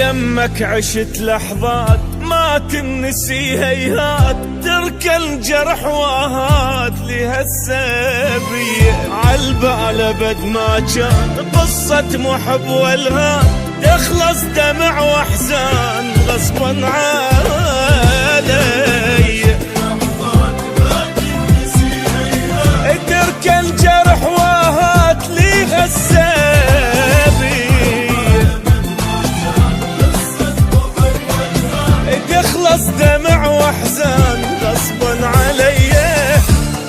يمك عشت لحظات ما تنسي هيهات، تركى الجرح واهات لهالسبية. عالبال ابد ما كان قصة محب والهان، تخلص دمع واحزان غصبا علي. تركى الجرح واهات لهالسبية، تخلص دمع واحزان غصبا علي.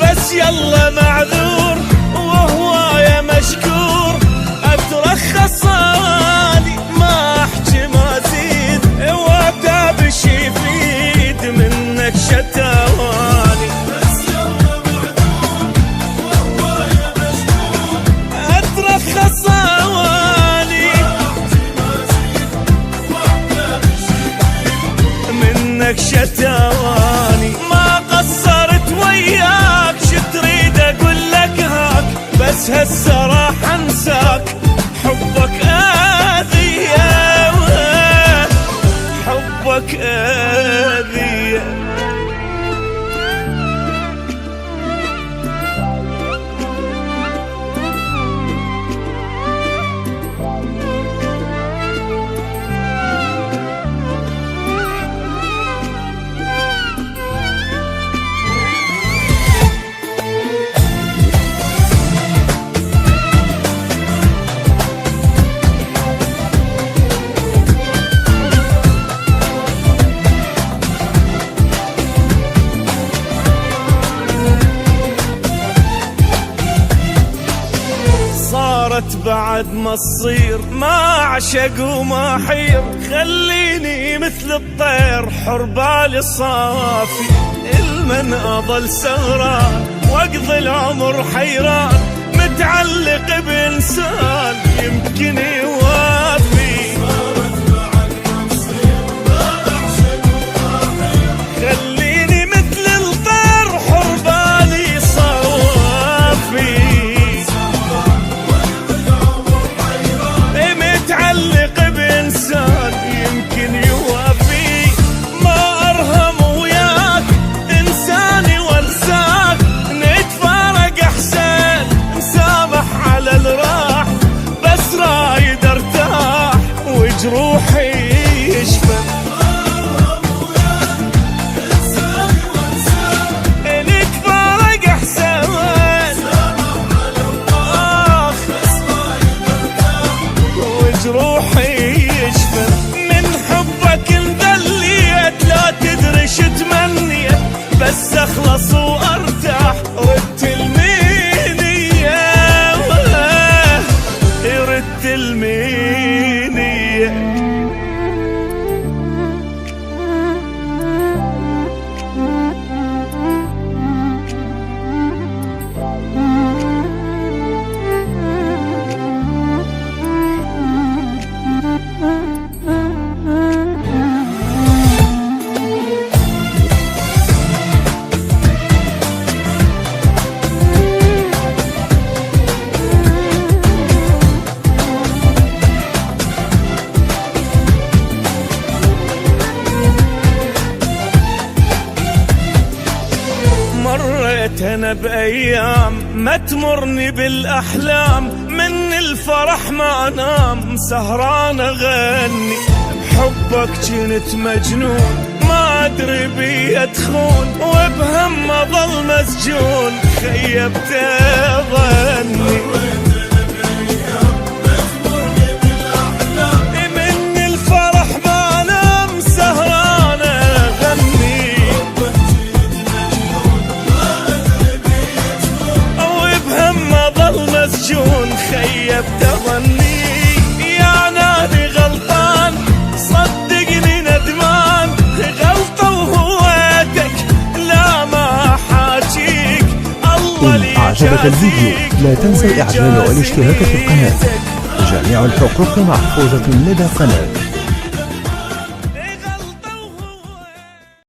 بس يلا معذور وهوايا مشكور، اترخص اني ما احكي ما زيد، واتابش يفيد منك شتواني. بس يلا معذور وهوايا مشكور، اترخص اني منك شتواني. ما قصرت وياك شتريد اقول لك هاك، بس هسه راح انساك حبك اذية، حبك اذية. بعد ما تصير ما اعشق وما حير، خليني مثل الطير حر بالي صافي. المن اظل سهران واقضي العمر حيران، متعلق بانسان يمكن يوافي. خليني مثل الطير حر بالي صافي، متعلق بإنسان يمكن يوافي. ما أرهم وياك إنساني وانساك، نتفارق أحسن نسامح على الراح، بس رايد ارتاح وجروحي يشفى. نتفارق أحسن روحي يشفى. من حبك انذليت لا تدري شو تمنيت، بس اخلص وارتاح ردت المينية، ردت المينية. مريت انا بايام ما تمرني بالاحلام، من الفرح ما انام سهران اغني. بحبك كنت مجنون ما ادري بي ادخون، وبهم اظل مسجون خيبت ظني. من الفرح ما انام سهران اغني، مسجون خيبت ظني. يا نادي غلطان صدقني ندمان، غلطة وهويتك لا ما حاجيك الله لي. إن أعجبك الفيديو لا تنسى الإعجاب والاشتراك في القناة، جميع الحقوق محفوظة لدى القناة.